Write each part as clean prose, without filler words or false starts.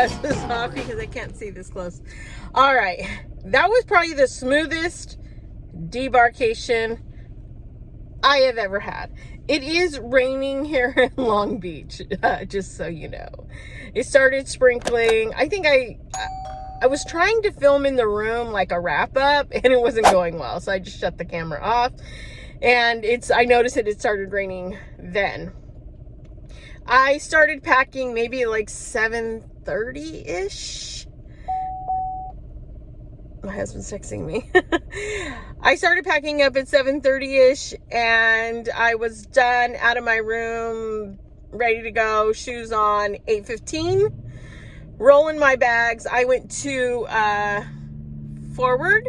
glasses off because I can't see this close. All right, that was probably the smoothest debarkation I have ever had. It is raining here in Long Beach, just so you know. It started sprinkling. I think I was trying to film in the room like a wrap up, and it wasn't going well, so I just shut the camera off. And I noticed that it started raining then. I started packing maybe at like 7:30-ish. My husband's texting me. I started packing up at 7:30-ish, and I was done out of my room, ready to go, shoes on, 8:15. Rolling my bags. I went to forward.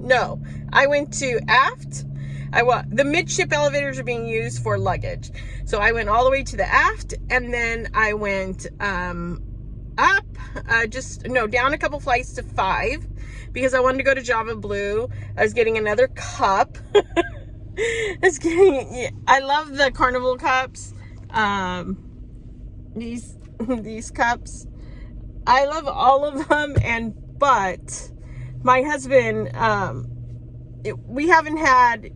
No, I went to aft. The midship elevators are being used for luggage. So I went all the way to the aft, and then I went up, down a couple flights to 5 because I wanted to go to Java Blue. I was getting another cup. I love the Carnival cups. These cups. I love all of them, but my husband, we haven't had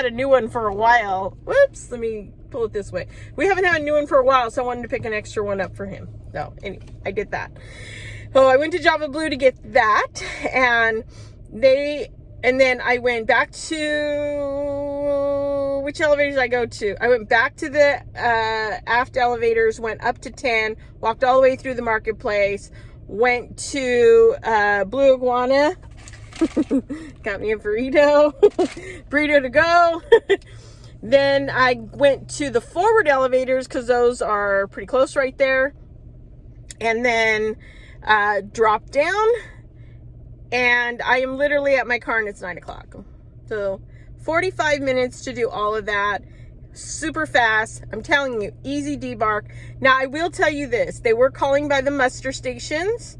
a new one for a while. Whoops, let me pull it this way. We haven't had a new one for a while, so I wanted to pick an extra one up for him. So anyway, I did that. So I went to Java Blue to get that, and then I went back to, which elevators did I go to? I went back to the aft elevators, went up to 10, walked all the way through the marketplace, went to Blue Iguana, got me a burrito, burrito to go. Then I went to the forward elevators because those are pretty close right there. And then dropped down, and I am literally at my car, and it's 9 o'clock. So 45 minutes to do all of that. Super fast. I'm telling you, easy debark. Now, I will tell you this. They were calling by the muster stations.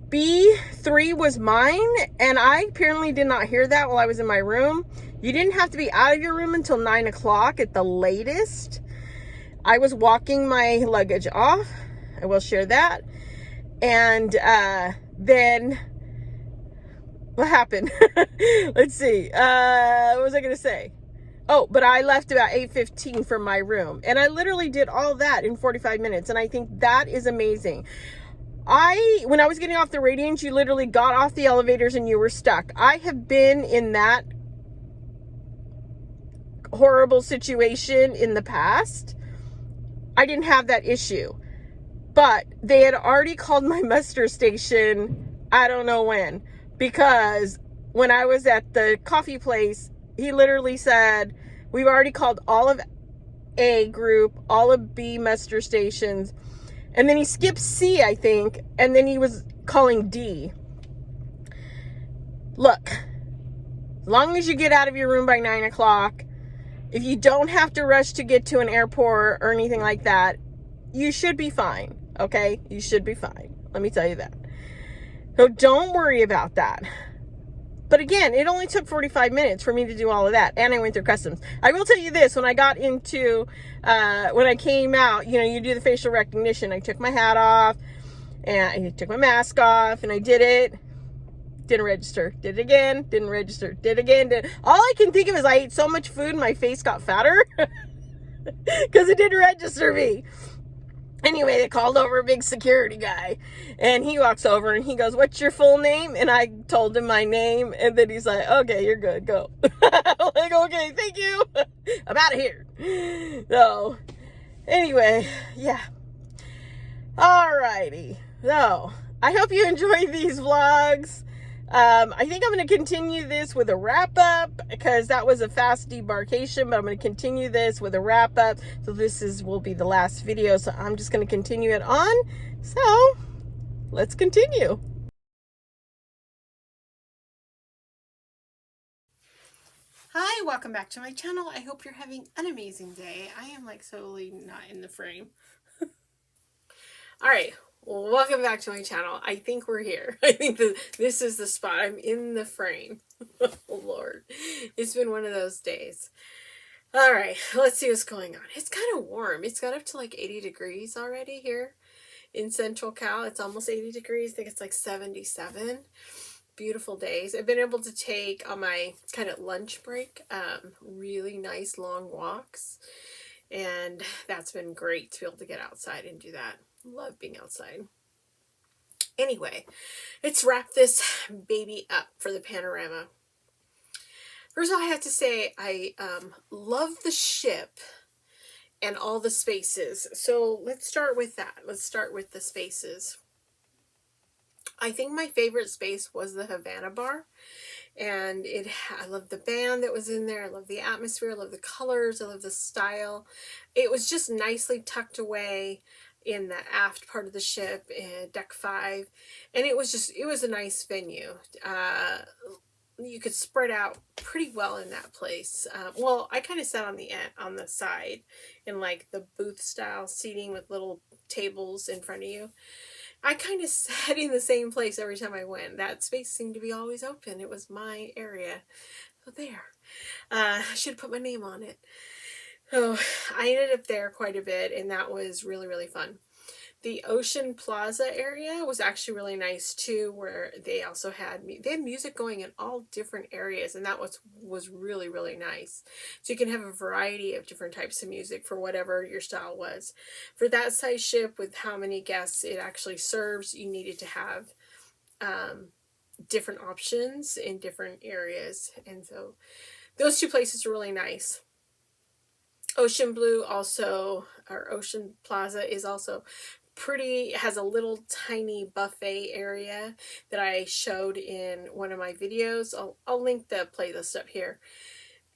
B3 was mine, and I apparently did not hear that while I was in my room. You didn't have to be out of your room until 9 o'clock at the latest. I was walking my luggage off. I will share that. And then what happened? Let's see. What was I going to say? Oh, but I left about 8:15 from my room. And I literally did all that in 45 minutes. And I think that is amazing. When I was getting off the Radiance, you literally got off the elevators and you were stuck. I have been in that horrible situation in the past. I didn't have that issue. But they had already called my muster station, I don't know when. Because when I was at the coffee place, he literally said, we've already called all of A group, all of B muster stations. And then he skipped C, I think. And then he was calling D. Look, as long as you get out of your room by 9 o'clock, if you don't have to rush to get to an airport or anything like that, you should be fine. Okay? You should be fine. Let me tell you that. So don't worry about that. But again, it only took 45 minutes for me to do all of that. And I went through customs. I will tell you this. When I got into, when I came out, you do the facial recognition. I took my hat off. And I took my mask off. And I did it. Didn't register. Did it again. Didn't register. Did it again. All I can think of is I ate so much food and my face got fatter. Because it didn't register me. Anyway, they called over a big security guy, and he walks over and he goes, what's your full name? And I told him my name, and then he's like, okay, you're good, go. I'm like, okay, thank you. I'm out of here. So, anyway, yeah. Alrighty. So, I hope you enjoy these vlogs. I think I'm going to continue this with a wrap up because that was a fast debarkation, but I'm going to continue this with a wrap up. So this will be the last video. So I'm just going to continue it on. So let's continue. Hi, welcome back to my channel. I hope you're having an amazing day. I am like solely not in the frame. All right. Welcome back to my channel. I think we're here. I think this is the spot. I'm in the frame. Oh, Lord. It's been one of those days. All right, let's see what's going on. It's kind of warm. It's got up to like 80 degrees already here in Central Cal. It's almost 80 degrees. I think it's like 77. Beautiful days. I've been able to take on my kind of lunch break really nice long walks, and that's been great to be able to get outside and do that. Love being outside. Anyway, let's wrap this baby up for the panorama. First of all, I have to say I love the ship and all the spaces. So let's start with that. Let's start with the spaces. I think my favorite space was the Havana bar, and I love the band that was in there. I love the atmosphere. I love the colors. I love the style. It was just nicely tucked away in the aft part of the ship, deck 5, and it was a nice venue. You could spread out pretty well in that place. Well, I kind of sat on the side in like the booth style seating with little tables in front of you. I kind of sat in the same place every time I went. That space seemed to be always open. It was my area. So there. I should put my name on it. So I ended up there quite a bit, and that was really, really fun. The Ocean Plaza area was actually really nice too, where they also had music going in all different areas, and that was really, really nice. So you can have a variety of different types of music for whatever your style was. For that size ship with how many guests it actually serves, you needed to have different options in different areas, and so those two places are really nice. Ocean Blue also, or Ocean Plaza, is also pretty, has a little tiny buffet area that I showed in one of my videos. I'll link the playlist up here.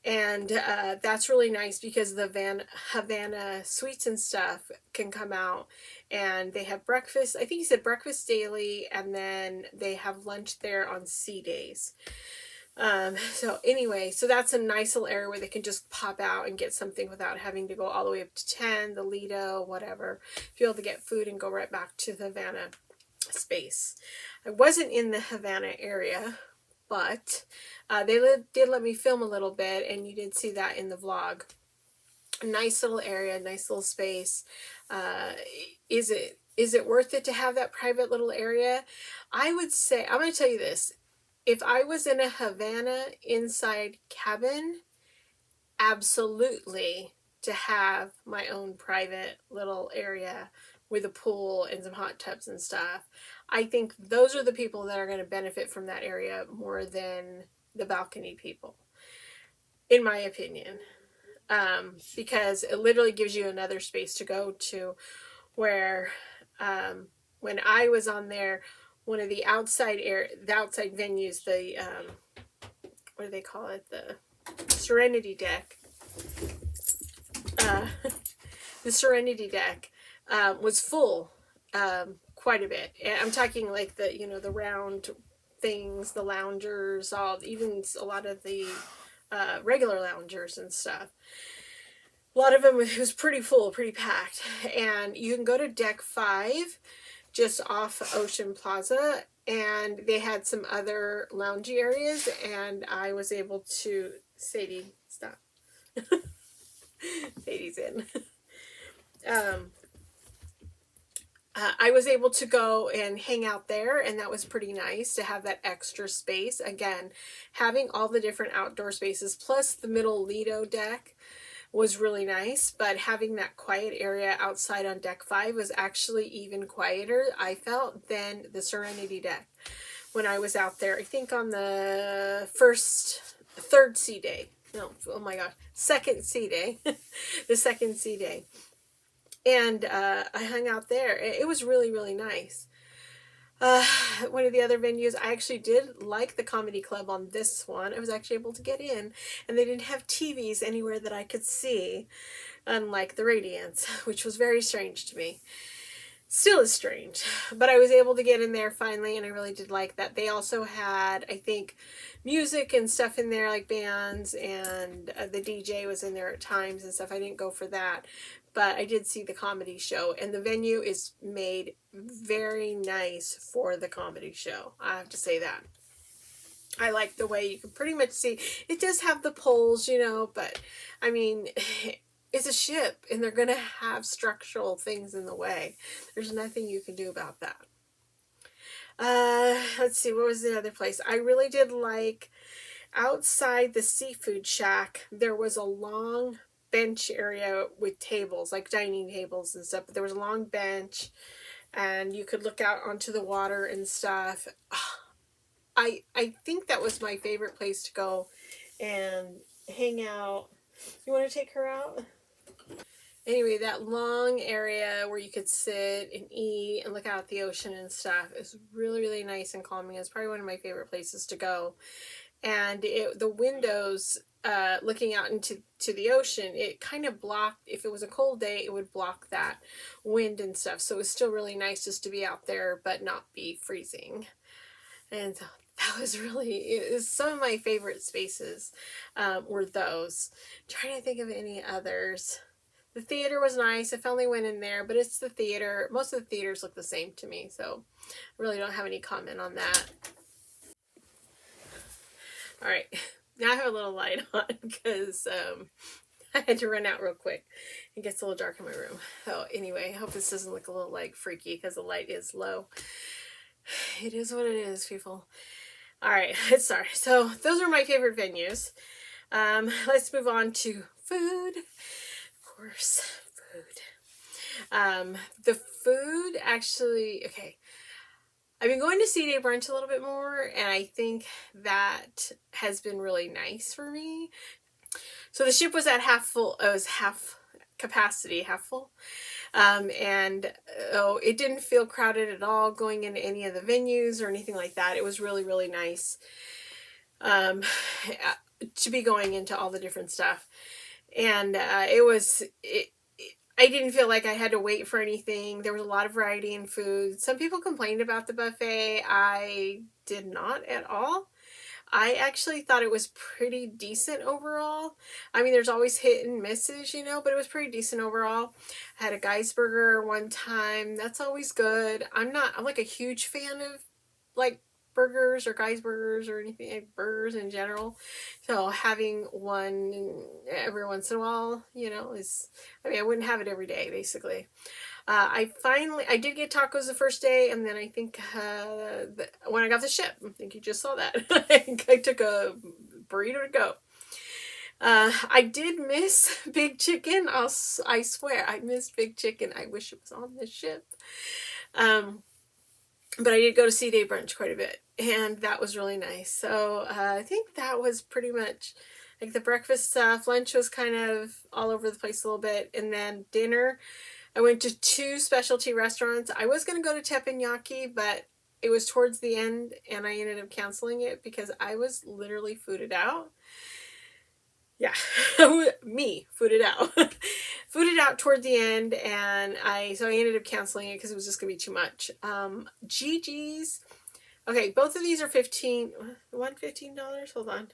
And that's really nice because the Havana sweets and stuff can come out, and they have breakfast. I think he said breakfast daily, and then they have lunch there on sea days. So anyway, so that's a nice little area where they can just pop out and get something without having to go all the way up to 10, the Lido, whatever. Be able to get food and go right back to the Havana space. I wasn't in the Havana area, but they did let me film a little bit, and you did see that in the vlog. A nice little area, nice little space. Is it worth it to have that private little area? I would say, I'm going to tell you this. If I was in a Havana inside cabin, absolutely to have my own private little area with a pool and some hot tubs and stuff. I think those are the people that are going to benefit from that area more than the balcony people, in my opinion. Because it literally gives you another space to go to, where when I was on there, one of the outside venues, the what do they call it, the Serenity deck, the Serenity deck was full quite a bit. I'm talking like the round things, the loungers, even a lot of the regular loungers and stuff. A lot of them, it was pretty full, pretty packed. And you can go to deck 5 just off Ocean Plaza, and they had some other loungy areas, and I was able to, Sadie, stop. Sadie's in. I was able to go and hang out there, and that was pretty nice to have that extra space. Again, having all the different outdoor spaces, plus the middle Lido deck was really nice, but having that quiet area outside on deck 5 was actually even quieter, I felt, than the Serenity deck when I was out there. I think on the third sea day. No, oh my gosh, second sea day. The second sea day. And I hung out there. It was really, really nice. One of the other venues, I actually did like the comedy club on this one. I was actually able to get in, and they didn't have TVs anywhere that I could see, unlike the Radiance, which was very strange to me. Still is strange, but I was able to get in there finally, and I really did like that. They also had, I think, music and stuff in there, like bands, and the DJ was in there at times and stuff. I didn't go for that, but I did see the comedy show, and the venue is made very nice for the comedy show. I have to say that. I like the way you can pretty much see. It does have the poles, you know, but I mean, it's a ship and they're going to have structural things in the way. There's nothing you can do about that. Let's see, what was the other place? I really did like outside the seafood shack, there was a long bench area with tables, like dining tables and stuff, but there was a long bench and you could look out onto the water and stuff. I think that was my favorite place to go and hang out. You want to take her out? Anyway, that long area where you could sit and eat and look out at the ocean and stuff is really, really nice and calming. It's probably one of my favorite places to go. And the windows looking out into the ocean, it kind of blocked, if it was a cold day, it would block that wind and stuff. So it was still really nice just to be out there but not be freezing. And that was really, it was some of my favorite spaces were those. I'm trying to think of any others. The theater was nice. I finally went in there, but it's the theater. Most of the theaters look the same to me, so I really don't have any comment on that. All right, now I have a little light on because I had to run out real quick. It gets a little dark in my room. So anyway, I hope this doesn't look a little like freaky because the light is low. It is what it is, people. All right, sorry. So those are my favorite venues. Let's move on to food. Of course, food. The food actually, okay. I've been going to C-Day brunch a little bit more, and I think that has been really nice for me. So the ship was at half full. It was half capacity, half full. And it didn't feel crowded at all going into any of the venues or anything like that. It was really, really nice to be going into all the different stuff. And I didn't feel like I had to wait for anything. There was a lot of variety in food. Some people complained about the buffet. I did not at all. I actually thought it was pretty decent overall. I mean, there's always hit and misses, you know, but it was pretty decent overall. I had a Guy's Burger one time. That's always good. I'm like a huge fan of like burgers or Guy's Burgers or anything, like burgers in general. So having one every once in a while, you know, I mean, I wouldn't have it every day, basically. I did get tacos the first day, and then I think when I got the ship, I think you just saw that. I took a burrito to go. I did miss Big Chicken. I swear, I missed Big Chicken. I wish it was on the ship. But I did go to C-Day brunch quite a bit, and that was really nice. So I think that was pretty much like the breakfast stuff. Lunch was kind of all over the place a little bit, and then dinner, I went to 2 specialty restaurants. I was going to go to teppanyaki, but it was towards the end, and I ended up canceling it because I was literally fooded out. Yeah, me fooded out. Fooded out toward the end, and so I ended up canceling it because it was just gonna be too much. Gigi's. Okay, both of these are $15. Hold on.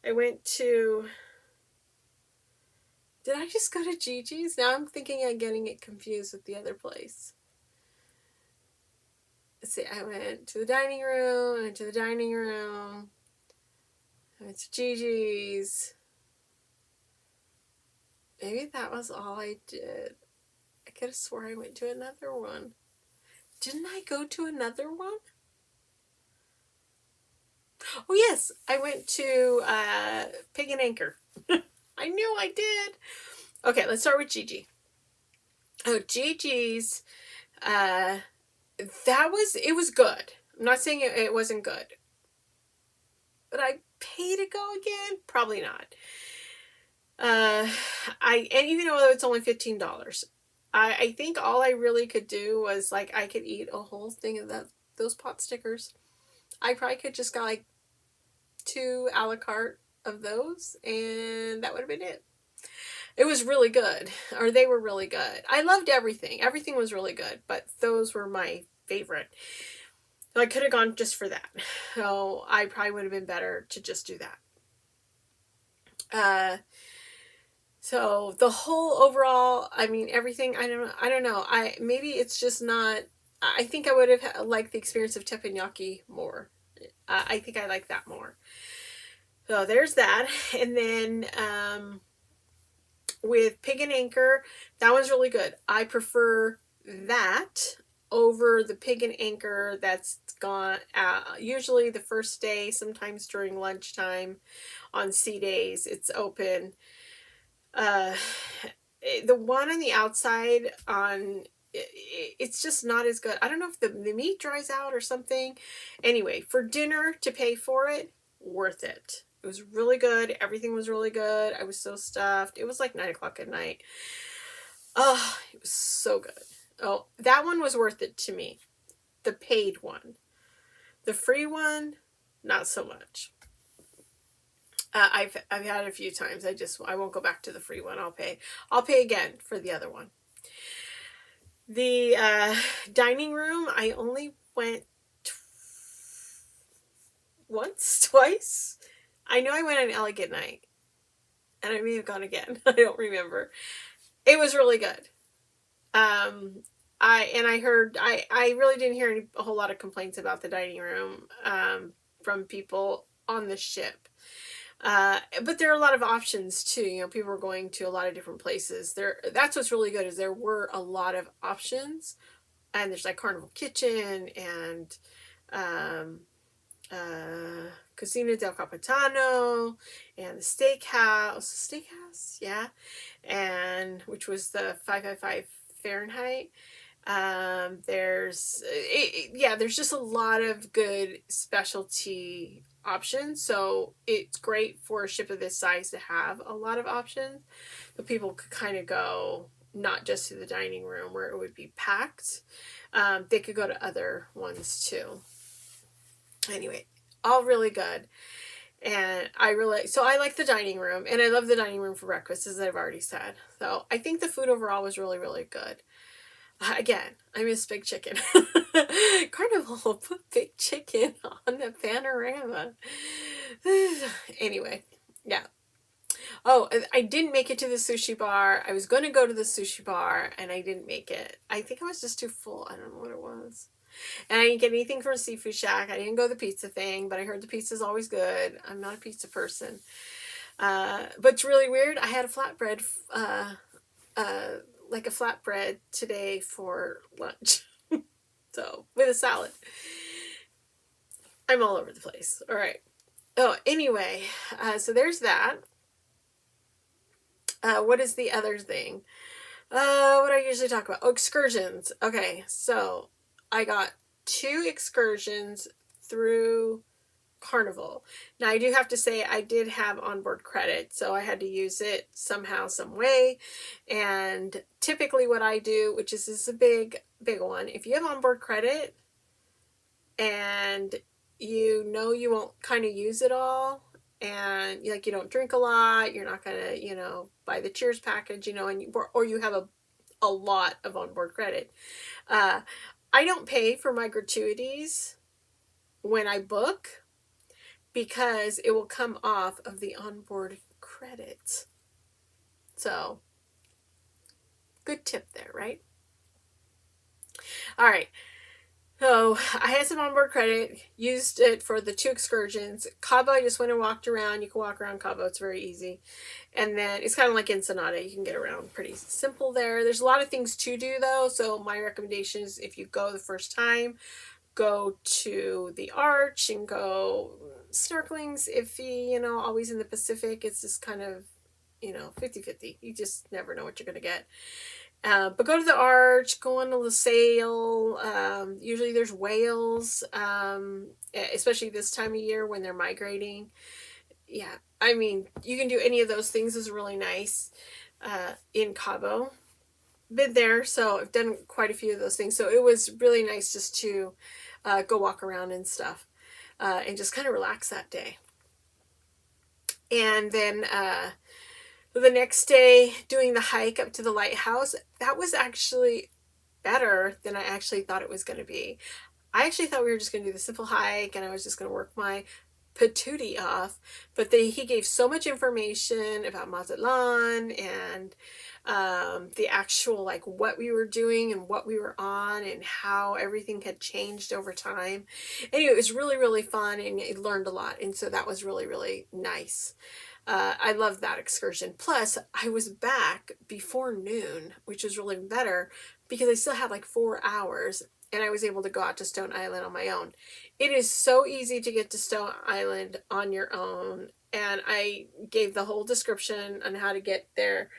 I went to. Did I just go to Gigi's? Now I'm thinking I'm getting it confused with the other place. Let's see. I went to the dining room. I went to the dining room. I went to Gigi's. Maybe that was all I did. I could have swore I went to another one. Didn't I go to another one? Oh, yes. I went to Pig and Anchor. I knew I did. Okay, let's start with Gigi. Oh, Gigi's. It was good. I'm not saying it wasn't good. But I pay to go again? Probably not. And even though it's only $15, I think all I really could do was like I could eat a whole thing of those pot stickers. I probably could just got like 2 a la carte of those, and that would have been it. It was really good, or they were really good. I loved everything. Everything was really good, but those were my favorite. So I could have gone just for that. So I probably would have been better to just do that. So the whole overall, I mean, everything, I don't know. Maybe it's just not, I think I would have liked the experience of teppanyaki more. I think I like that more. So there's that. And then with Pig and Anchor, that one's really good. I prefer that over the Pig and Anchor that's gone usually the first day, sometimes during lunchtime on C days. It's open. The one on the outside on it's just not as good. I don't know if the meat dries out or something. Anyway, for dinner to pay for it, worth it. It was really good. Everything was really good. I was so stuffed. It was like 9 o'clock at night. Oh, it was so good. Oh, that one was worth it to me. The paid one. The free one, not so much. I've had it a few times. I won't go back to the free one. I'll pay again for the other one. The dining room, I only went once, twice. I know I went on Elegant Night, and I may have gone again. I don't remember. It was really good. I heard I really didn't hear a whole lot of complaints about the dining room from people on the ship. But there are a lot of options too. You know, people were going to a lot of different places. That's what's really good, is there were a lot of options, and there's like Carnival Kitchen and Cocina del Capitano and the Steakhouse, yeah, and which was the 555 Fahrenheit. There's just a lot of good specialty options, so it's great for a ship of this size to have a lot of options, but people could kind of go not just to the dining room where it would be packed. They could go to other ones too. Anyway, all really good. And I like the dining room, and I love the dining room for breakfast, as I've already said. So I think the food overall was really, really good. Again, I miss Big Chicken. Carnival put Big Chicken on the Panorama. Anyway, yeah. Oh, I didn't make it to the sushi bar. I was going to go to the sushi bar, and I didn't make it. I think I was just too full. I don't know what it was. And I didn't get anything from Seafood Shack. I didn't go to the pizza thing, but I heard the pizza's always good. I'm not a pizza person. But it's really weird. I had a flatbread, like a flatbread today for lunch. So, with a salad. I'm all over the place. All right. Oh, anyway, so there's that. What is the other thing? What do I usually talk about? Oh, excursions. Okay, so I got 2 excursions through Carnival. Now, I do have to say I did have onboard credit, so I had to use it somehow, some way. And typically what I do, which is a big one, if you have onboard credit and you know you won't kind of use it all, and you don't drink a lot, you're not gonna buy the Cheers package, and or you have a lot of onboard credit. I don't pay for my gratuities when I book, because it will come off of the onboard credit. So, good tip there, right? All right. So, I had some onboard credit, used it for the 2 excursions. Cabo, I just went and walked around. You can walk around Cabo. It's very easy. And then it's kind of like Ensenada. You can get around pretty simple there. There's a lot of things to do, though. So, my recommendation is, if you go the first time, go to the Arch and go. Snorkeling's iffy, always in the Pacific. It's just kind of, 50-50. You just never know what you're going to get. But go to the Arch, go on a sail. Usually there's whales, especially this time of year when they're migrating. Yeah, I mean, you can do any of those things. Is really nice in Cabo. Been there, so I've done quite a few of those things. So it was really nice just to go walk around and stuff, and just kind of relax that day. And then the next day, doing the hike up to the lighthouse, that was actually better than I actually thought it was going to be. I actually thought we were just going to do the simple hike, and I was just going to work my patootie off, but he gave so much information about Mazatlan and the actual, like, what we were doing and what we were on and how everything had changed over time. Anyway, it was really, really fun, and I learned a lot. And so that was really, really nice. I loved that excursion. Plus, I was back before noon, which was really better because I still had like 4 hours, and I was able to go out to Stone Island on my own. It is so easy to get to Stone Island on your own, and I gave the whole description on how to get there.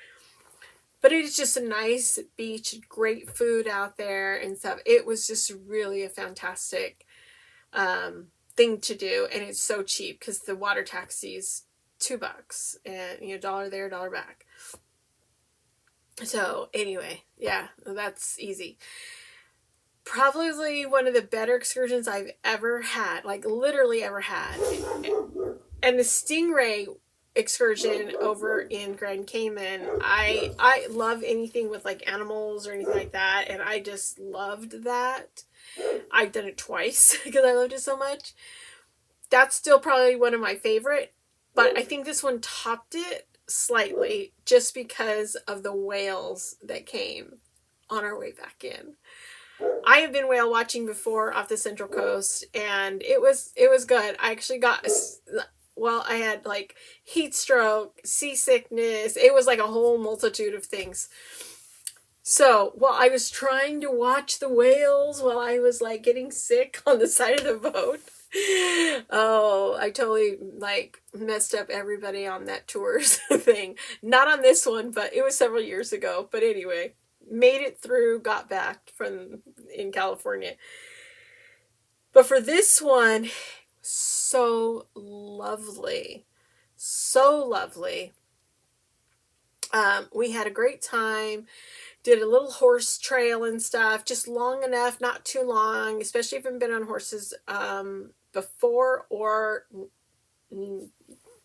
But it is just a nice beach, great food out there and stuff. It was just really a fantastic thing to do, and it's so cheap because the water taxi's $2, and you know, $1 there, $1 back. So anyway, yeah, that's easy. Probably one of the better excursions I've ever had, like literally ever had. And the Stingray excursion over in Grand Cayman, I love anything with like animals or anything like that, and I just loved that. I've done it twice because I loved it so much. That's still probably one of my favorite, but I think this one topped it slightly just because of the whales that came on our way back in. I have been whale watching before off the Central Coast, and it was good. I actually got, well, I had like heat stroke, seasickness. It was like a whole multitude of things. So while I was trying to watch the whales, while I was like getting sick on the side of the boat, oh, I totally like messed up everybody on that tours thing. Not on this one, but it was several years ago. But anyway, made it through, got back from in California. But for this one, so lovely. So lovely. We had a great time. Did a little horse trail and stuff, just long enough, not too long, especially if you've been on horses before, or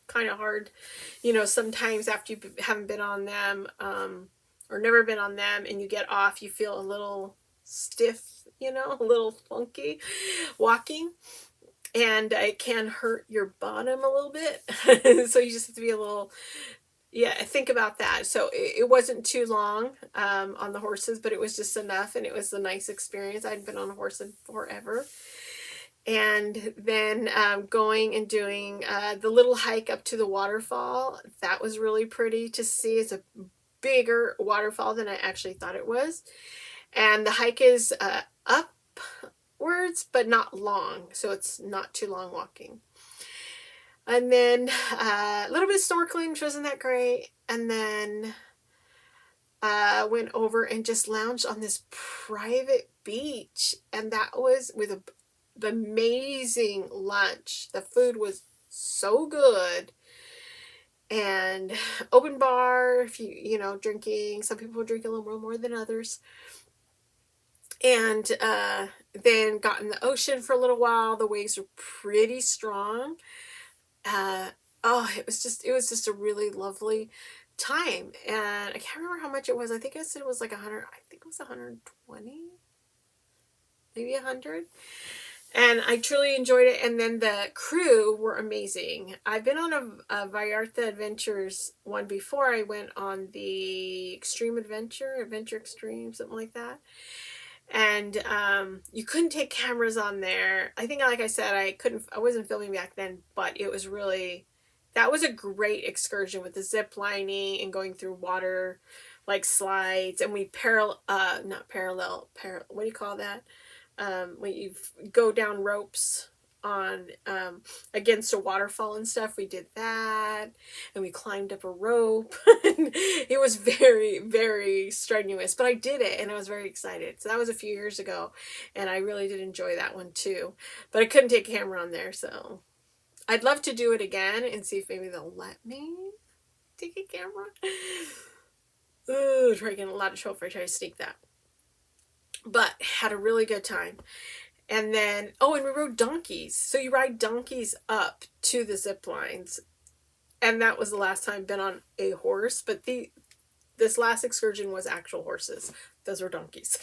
kind of hard, you know, sometimes after you haven't been on them or never been on them and you get off, you feel a little stiff, you know, a little funky walking, and it can hurt your bottom a little bit. So you just have to be a little, yeah, think about that. So it wasn't too long on the horses, but it was just enough, and it was a nice experience. I'd been on a horse forever. And then going and doing the little hike up to the waterfall. That was really pretty to see. It's a bigger waterfall than I actually thought it was. And the hike is upwards, but not long. So it's not too long walking. And then a little bit of snorkeling, which wasn't that great. And then went over and just lounged on this private beach. And that was with an amazing lunch. The food was so good. And open bar, if you know, drinking. Some people drink a little more than others. And then got in the ocean for a little while. The waves were pretty strong. It was just a really lovely time, and I can't remember how much it was. I think I said it was like 100. I think it was 120, maybe 100. And I truly enjoyed it. And then the crew were amazing. I've been on a Vallarta Adventures one before. I went on the Extreme Adventure Extreme, something like that. And you couldn't take cameras on there. I think, like I said, I wasn't filming back then, but it was really, that was a great excursion with the zip lining and going through water like slides. And we what do you call that? When you go down ropes on against a waterfall and stuff. We did that, and we climbed up a rope. It was very, very strenuous, but I did it, and I was very excited. So that was a few years ago, and I really did enjoy that one too. But I couldn't take a camera on there, so I'd love to do it again and see if maybe they'll let me take a camera. Ooh, try getting a lot of trouble if I try to sneak that. But had a really good time. And then, and we rode donkeys. So you ride donkeys up to the zip lines. And that was the last time I've been on a horse. But this last excursion was actual horses. Those were donkeys.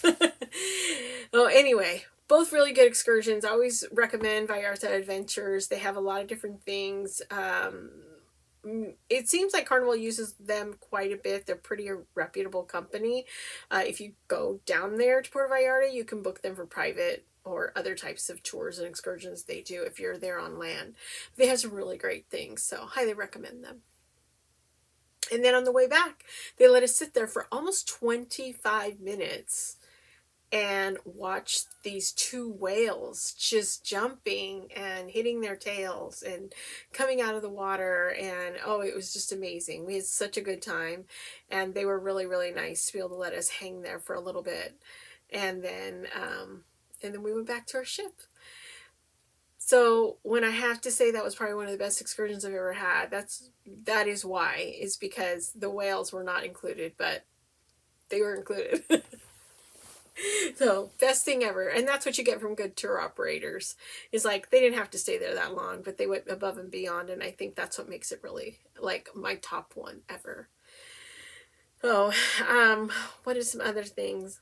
Anyway, both really good excursions. I always recommend Vallarta Adventures. They have a lot of different things. it seems like Carnival uses them quite a bit. They're pretty a reputable company. If you go down there to Puerto Vallarta, you can book them for private or other types of tours and excursions they do if you're there on land. They have some really great things, so highly recommend them. And then on the way back, they let us sit there for almost 25 minutes and watch these two whales just jumping and hitting their tails and coming out of the water. And oh, it was just amazing. We had such a good time, and they were really, really nice to be able to let us hang there for a little bit. And then we went back to our ship. So when I have to say that was probably one of the best excursions I've ever had, that is why, is because the whales were not included, but they were included. So best thing ever. And that's what you get from good tour operators, is like they didn't have to stay there that long, but they went above and beyond, and I think that's what makes it really like my top one ever. Oh, what are some other things?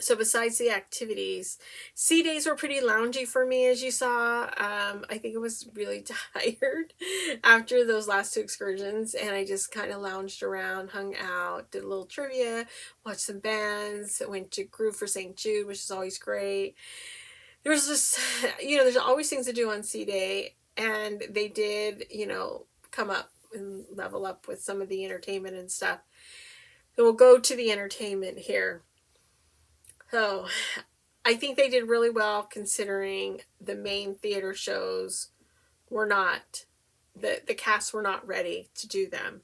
So besides the activities, sea days were pretty loungy for me, as you saw. I think I was really tired after those last two excursions, and I just kind of lounged around, hung out, did a little trivia, watched some bands, went to Groove for St. Jude, which is always great. There was just, there's always things to do on sea day, and they did, come up and level up with some of the entertainment and stuff. So we'll go to the entertainment here. So I think they did really well, considering the main theater shows were not, the cast were not ready to do them.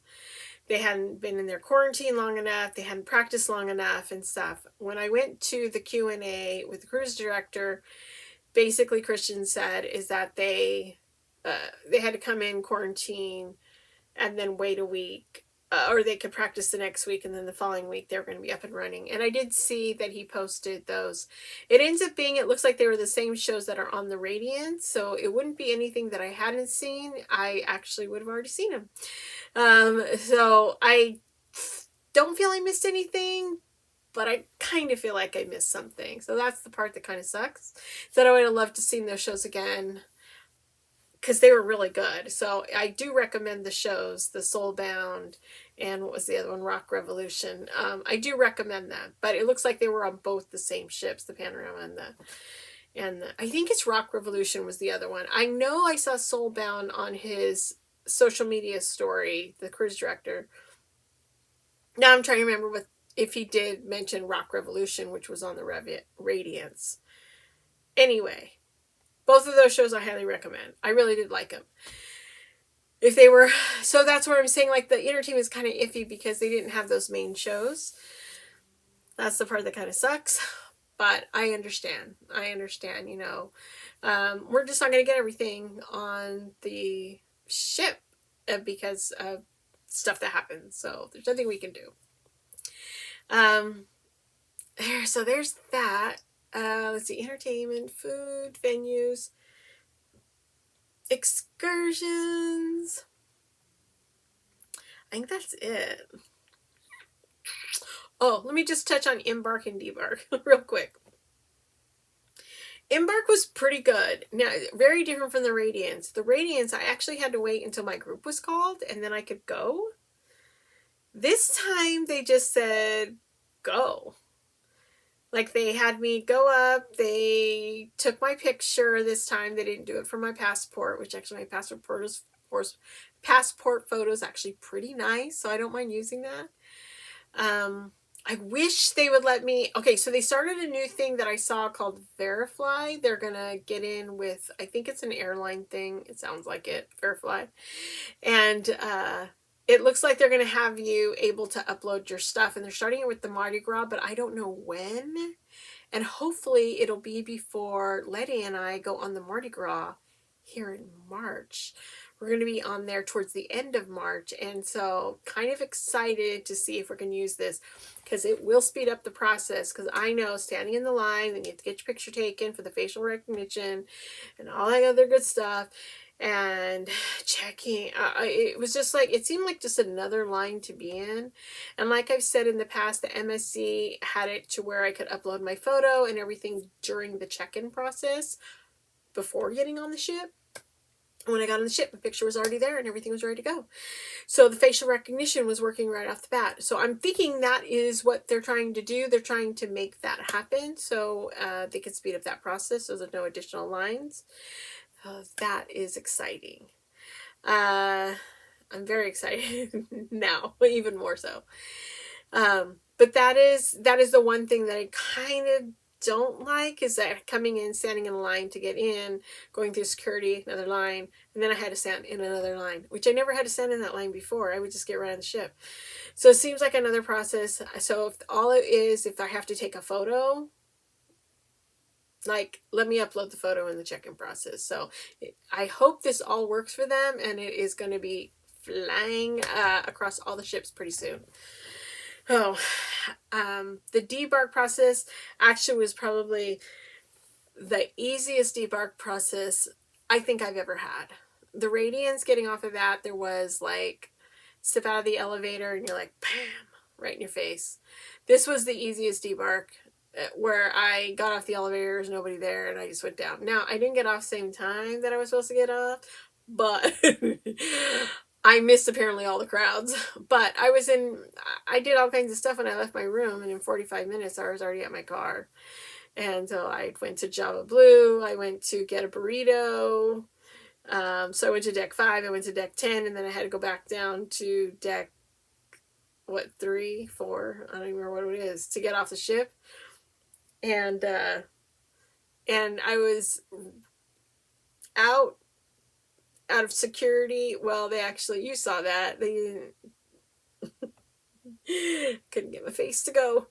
They hadn't been in their quarantine long enough. They hadn't practiced long enough and stuff. When I went to the Q&A with the cruise director, basically Christian said is that they had to come in quarantine and then wait a week. Or they could practice the next week, and then the following week they were going to be up and running. And I did see that he posted those. It ends up being, it looks like they were the same shows that are on the Radiance, so it wouldn't be anything that I hadn't seen. I actually would have already seen them. So I don't feel I missed anything, but I kind of feel like I missed something. So that's the part that kind of sucks. So I would have loved to see those shows again, because they were really good. So I do recommend the shows, the Soulbound, and what was the other one, Rock Revolution. I do recommend that, but it looks like they were on both the same ships, the Panorama and the I think it's Rock Revolution was the other one. I know I saw Soulbound on his social media story, the cruise director. Now I'm trying to remember if he did mention Rock Revolution, which was on the Radiance. Anyway, both of those shows I highly recommend. I really did like them. So that's where I'm saying, like, the entertainment is kind of iffy because they didn't have those main shows. That's the part that kind of sucks. But I understand. We're just not going to get everything on the ship because of stuff that happens. So there's nothing we can do. So there's that. Let's see, entertainment, food, venues, excursions. I think that's it. Oh, let me just touch on Embark and Debark real quick. Embark was pretty good. Now, very different from the Radiance. The Radiance, I actually had to wait until my group was called and then I could go. This time they just said, go. Like, they had me go up, they took my picture this time. They didn't do it for my passport, which actually my passport photo is actually pretty nice, so I don't mind using that. I wish they would let me, okay, so they started a new thing that I saw called Verifly. They're gonna get in with, I think it's an airline thing, it sounds like it, Verifly. And it looks like they're going to have you able to upload your stuff, and they're starting it with the Mardi Gras, but I don't know when. And hopefully it'll be before Letty and I go on the Mardi Gras here in March. We're going to be on there towards the end of March, and so kind of excited to see if we can use this, because it will speed up the process, because I know standing in the line, then you have to get your picture taken for the facial recognition and all that other good stuff. And checking, it was just like, it seemed like just another line to be in. And like I've said in the past, the MSC had it to where I could upload my photo and everything during the check-in process before getting on the ship. When I got on the ship, the picture was already there and everything was ready to go. So the facial recognition was working right off the bat. So I'm thinking that is what they're trying to do. They're trying to make that happen so they can speed up that process so there's no additional lines. That is exciting. I'm very excited now, even more so. But that is the one thing that I kind of don't like, is that coming in, standing in a line to get in, going through security, another line, and then I had to stand in another line, which I never had to stand in that line before. I would just get right on the ship. So it seems like another process. So if all it is, if I have to take a photo, like, let me upload the photo in the check-in process. So I hope this all works for them, and it is going to be flying across all the ships pretty soon. Oh, the debark process actually was probably the easiest debark process I think I've ever had. The Radiance, getting off of that, there was like, step out of the elevator and you're like, bam, right in your face. This was the easiest debark, where I got off the elevator, there's nobody there, and I just went down. Now, I didn't get off the same time that I was supposed to get off, but I missed apparently all the crowds. But I did all kinds of stuff when I left my room, and in 45 minutes I was already at my car. And so I went to Java Blue, I went to get a burrito. So I went to deck 5, I went to deck 10, and then I had to go back down to deck, 3, 4, I don't even remember what it is, to get off the ship. And I was out of security. Well, they actually, you saw that. They didn't, couldn't get my face to go.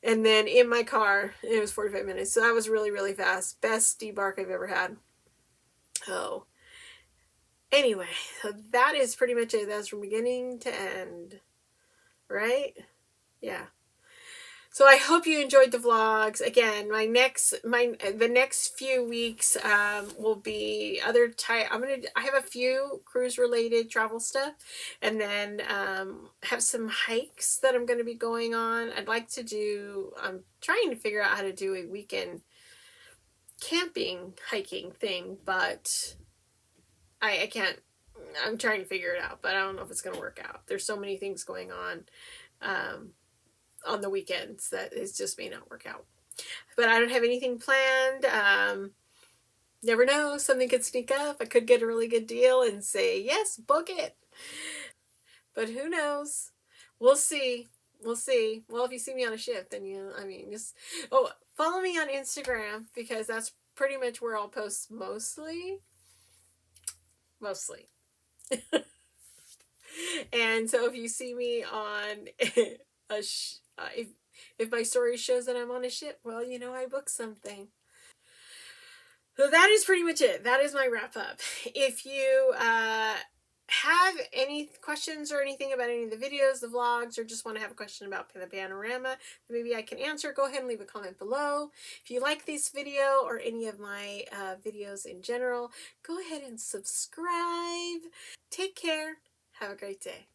And then in my car, it was 45 minutes. So that was really, really fast. Best debark I've ever had. Oh. Anyway, so that is pretty much it. That's from beginning to end. Right? Yeah. So I hope you enjoyed the vlogs. Again, the next few weeks will be other type. I have a few cruise related travel stuff, and then have some hikes that I'm going to be going on. I'm trying to figure out how to do a weekend camping hiking thing, but I can't. I'm trying to figure it out, but I don't know if it's going to work out. There's so many things going on the weekends that it just may not work out. But I don't have anything planned. Never know, something could sneak up. I could get a really good deal and say, yes, book it. But who knows? We'll see. We'll see. Well, if you see me on a ship, then follow me on Instagram, because that's pretty much where I'll post mostly. And so if you see me on if my story shows that I'm on a ship, well, I booked something. So that is pretty much it. That is my wrap up. If you have any questions or anything about any of the videos, the vlogs, or just want to have a question about the Panorama, maybe I can answer, go ahead and leave a comment below. If you like this video or any of my videos in general, go ahead and subscribe. Take care. Have a great day.